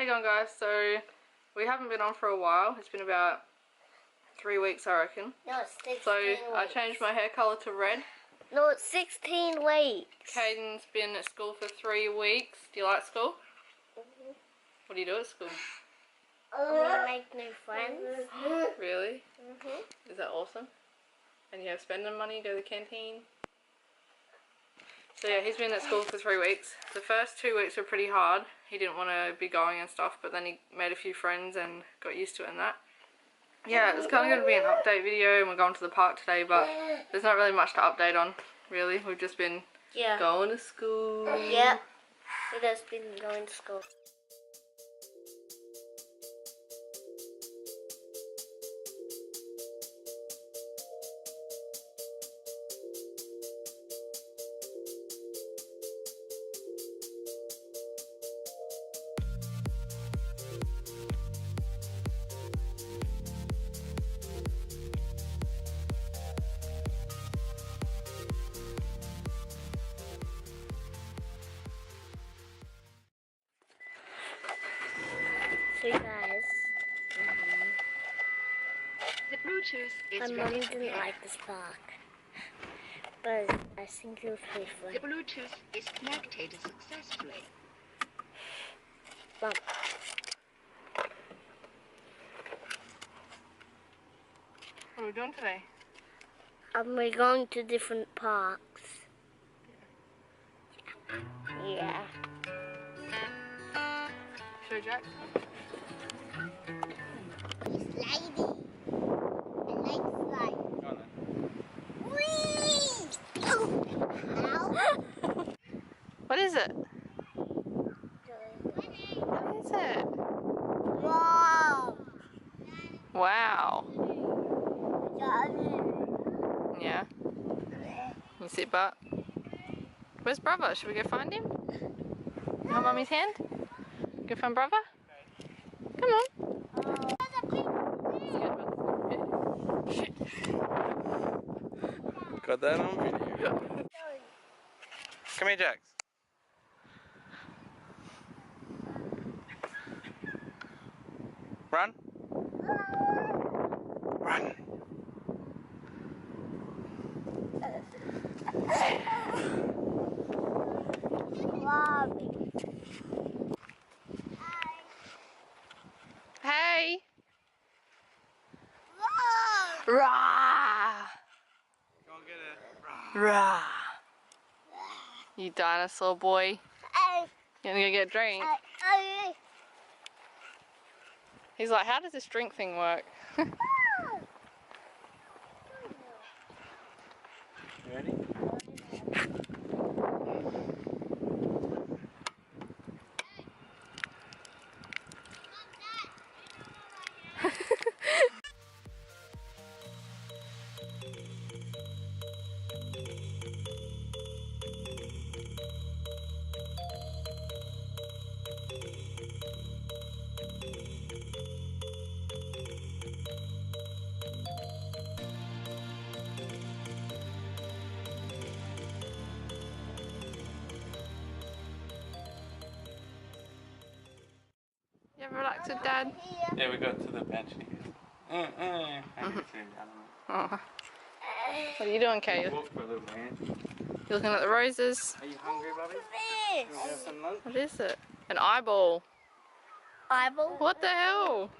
Hey going guys, so we haven't been on for a while. It's been about 3 weeks I reckon. No, it's 16 So weeks. I changed my hair colour to red. No, it's 16 weeks. Kayden's been at school for 3 weeks. Do you like school? Mm-hmm. What do you do at school? I'm gonna make new friends. Really? Mm-hmm. Is that awesome? And you have spending money, go to the canteen? So yeah, he's been at school for 3 weeks. The first 2 weeks were pretty hard. He didn't want to be going and stuff, but then he made a few friends and got used to it and that. Yeah, it's kind of going to be an update video and we're going to the park today, but there's not really much to update on, really. We've just been going to school. Yeah, we've just been going to school. So guys, the Bluetooth is my ready mum to didn't pair. like this park, but I think it was pretty fun. The Bluetooth is connected successfully. Mom, What are we doing today? we're going to different parks. Yeah. Show Jackson. Slidey. I like slide. Whee! Oh! What is it? What is it? Wow! Wow. Yeah. You sit back. Where's brother? Should we go find him? You hold mummy's hand? Go find brother? Come on. Got that on video. Come here, Jax. Run. Run. Hey. Rah. Go and get it. Rah. You dinosaur boy. You wanna go get a drink? He's like, how does this drink thing work? You ready? You ever relax with Dad? Yeah, we got to the bench. I can see him down Oh. What are you doing, Kate? there. Walk for a little man. You looking at the roses? Are you hungry, Bobby? You want to have some lunch? What is it? An eyeball. Eyeball? What the hell?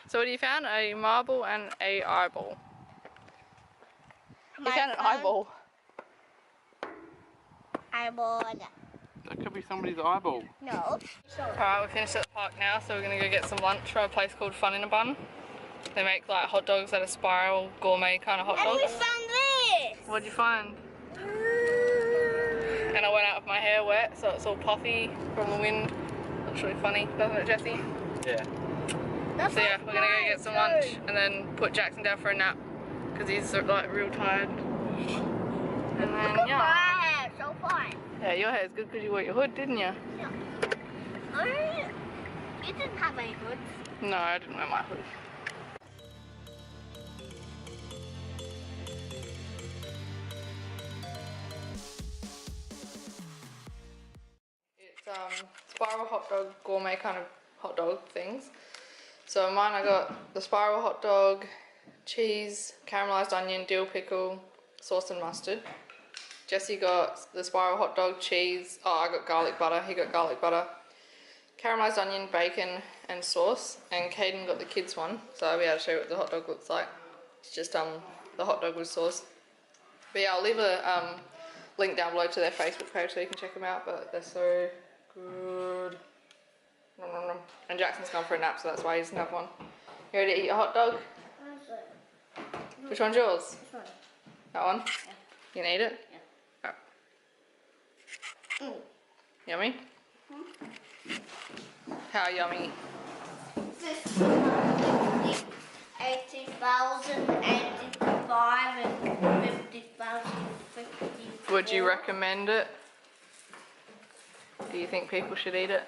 So what you found? A marble and a eyeball. You found an eyeball. Eyeball. That could be somebody's eyeball. No. Alright, we're finished at the park now, so we're gonna go get some lunch from a place called Funindabun. They make like hot dogs that are spiral, gourmet kind of hot And we dogs. found this! What'd you find? And I went out with my hair wet, so it's all puffy from the wind. Looks really funny, doesn't it, Jessie? Yeah. So yeah, we're gonna go get some lunch and then put Jackson down for a nap because he's like real tired. And then yeah. So fun. Yeah, your hair's good because you wore your hood, didn't you? Yeah. You didn't have any hoods. No, I didn't wear my hood. It's spiral hot dog, gourmet kind of hot dog things. So mine, I got the spiral hot dog, cheese, caramelized onion, dill pickle, sauce and mustard. Jesse got the spiral hot dog, cheese. Oh, I got garlic butter. He got garlic butter, caramelized onion, bacon, and sauce. And Kayden got the kids one, so I'll be able to show you what the hot dog looks like. It's just the hot dog with sauce. But yeah, I'll leave a link down below to their Facebook page so you can check them out. But they're so good. Nom, nom, nom. And Jackson's gone for a nap, so that's why he doesn't have one. You ready to eat your hot dog? Which one's yours? This one. That one? Yeah. You gonna eat it? Yeah. Oh. Yummy? How yummy? 80,000, 85, and 50,000, 54. Would you recommend it? Do you think people should eat it?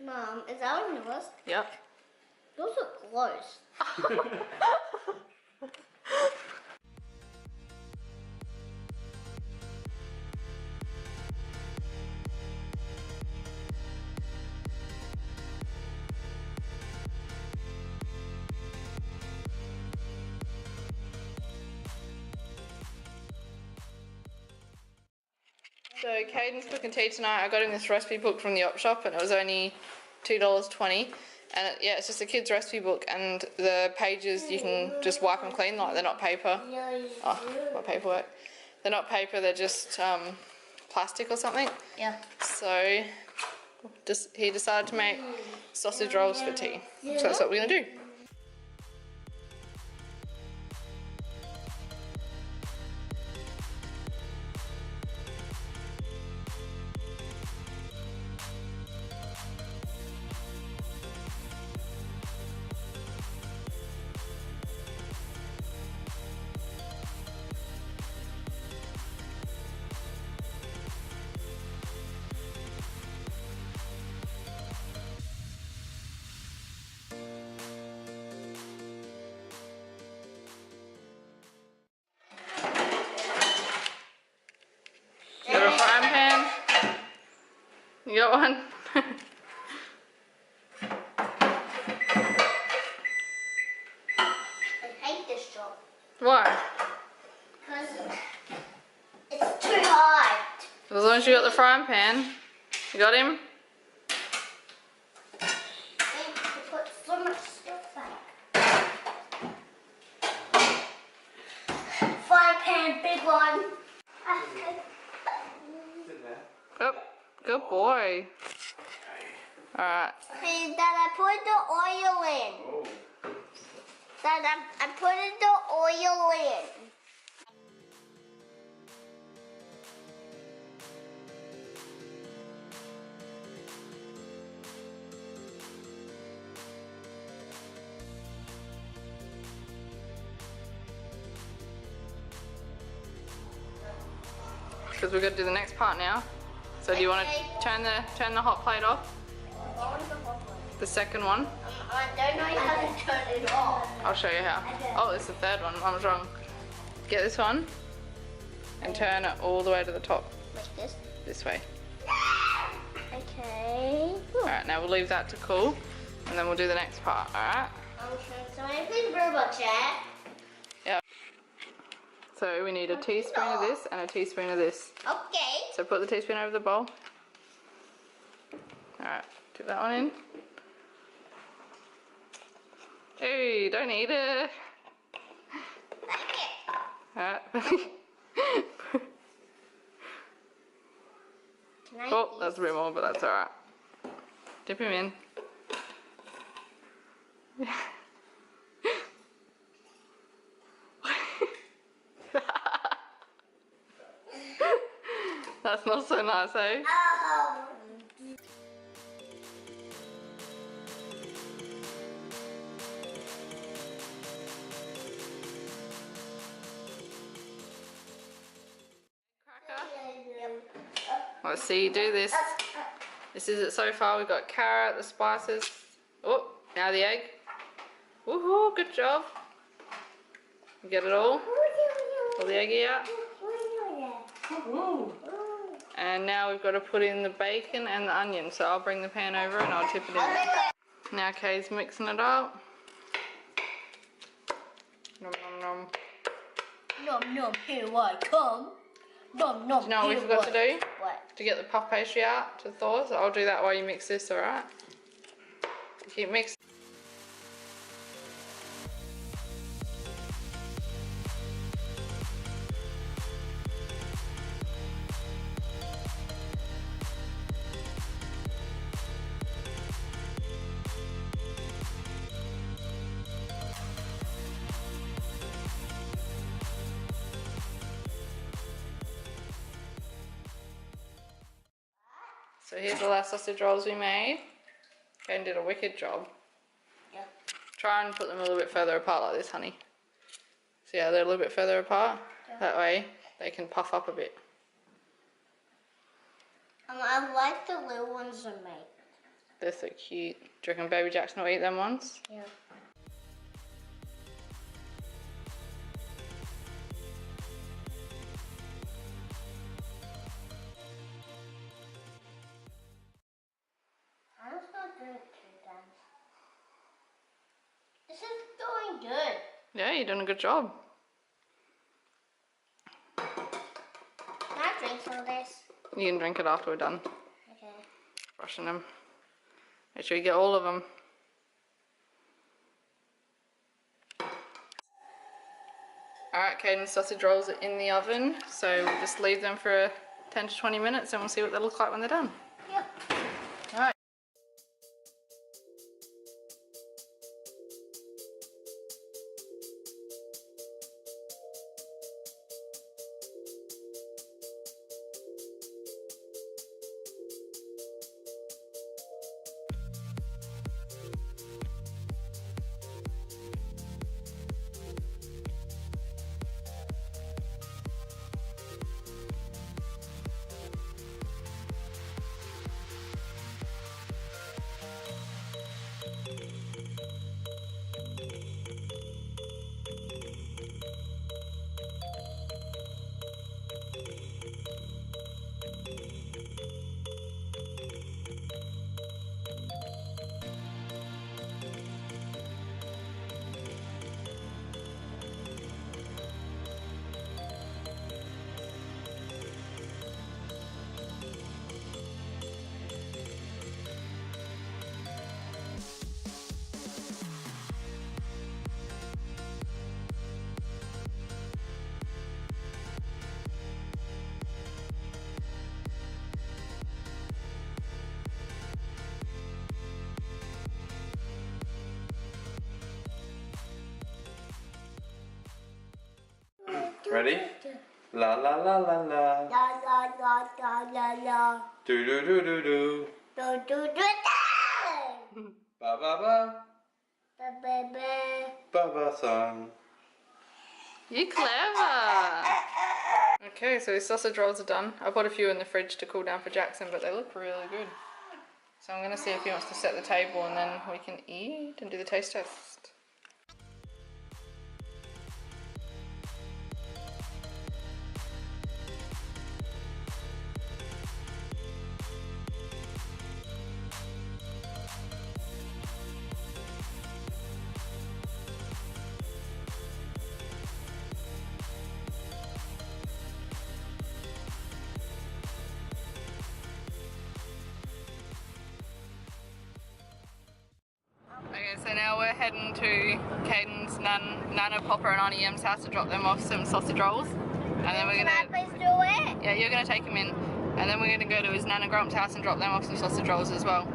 Mom, is that on yours? Yep. Those look gross. So Kayden's cooking tea tonight. I got him this recipe book from the op shop and it was only $2.20. And yeah, it's just a kid's recipe book and the pages you can just wipe them clean, like they're not paper. Oh, my paperwork. They're not paper, they're just plastic or something. Yeah. So he decided to make sausage rolls for tea. So that's what we're gonna do. You got a frying pan? You got one? I hate this job. Why? Because it's too hard. As long as you got the frying pan. You got him? I need to put so much stuff back. Frying pan, big one. Oh, good boy. Alright. Hey, Dad, I put the oil in. Dad, I put the oil in. Because we're going to do the next part now. So do you want to turn the hot plate off? The second one? I don't know how to turn it off. I'll show you how. Oh, it's the third one. I was wrong. Get this one and turn it all the way to the top. Like this? This way. Okay. Alright, now we'll leave that to cool and then we'll do the next part, alright? So I think robot chat. Yeah. So we need a teaspoon of this and a teaspoon of this. Okay. So put the teaspoon over the bowl. Alright, dip that one in. Hey, don't eat it. Alright. Oh, that's a bit more, but that's alright. Dip him in. That's not so nice, eh? Let's see you do this. This is it so far. We've got carrot, the spices. Oh, now the egg. Woohoo, good job. You get it all? Pull the eggy out. And now we've got to put in the bacon and the onion. So I'll bring the pan over and I'll tip it in. Now Kay's mixing it up. Nom nom nom. Nom nom, here I come. Nom nom. Do you know what we forgot to do? What? To get the puff pastry out to thaw. So I'll do that while you mix this, alright? Keep mixing. So here's the last sausage rolls we made. Kayden did a wicked job. Yeah. Try and put them a little bit further apart like this, honey. So yeah, they're a little bit further apart. Yeah. That way they can puff up a bit. I like the little ones I make. They're so cute. Do you reckon baby Jaxon will eat them once? Yeah. I'm just not doing it too done. This is doing good. Yeah, you're doing a good job. Can I drink some of this? You can drink it after we're done Okay. brushing them. Make sure you get all of them. Alright, Kayden's sausage rolls are in the oven, so we'll just leave them for 10 to 20 minutes and we'll see what they look like when they're done. Yep. Alright. Ready? La la la la la. La la la la la la. Do do do do do. Do do do. Ba ba ba. Ba ba ba. Ba ba son. You're clever! Okay, so these sausage rolls are done. I put a few in the fridge to cool down for Jaxon, but they look really good. So I'm going to see if he wants to set the table and then we can eat and do the taste test. Okay, so now we're heading to Kayden's Nana, Papa and Auntie Em's house to drop them off some sausage rolls. And then we're Can I gonna... please do it? Yeah, you're gonna take him in. And then we're gonna go to his Nana Grump's house and drop them off some sausage rolls as well.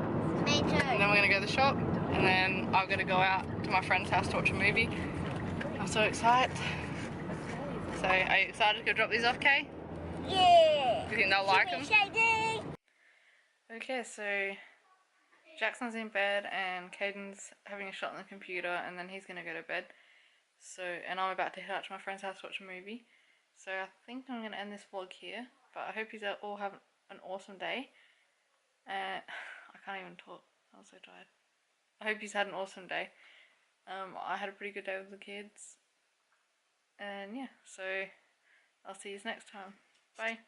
Me too. And then we're gonna go to the shop. And then I'm gonna go out to my friend's house to watch a movie. I'm so excited. So, are you excited to go drop these off, Kay? Yeah. Do you think they'll like them? Shady. Okay, so Jaxon's in bed and Kayden's having a shot on the computer and then he's going to go to bed. So, and I'm about to head out to my friend's house to watch a movie. So I think I'm going to end this vlog here, but I hope you all have an awesome day. I can't even talk, I'm so tired. I hope you've had an awesome day. I had a pretty good day with the kids. And yeah, so I'll see you next time. Bye.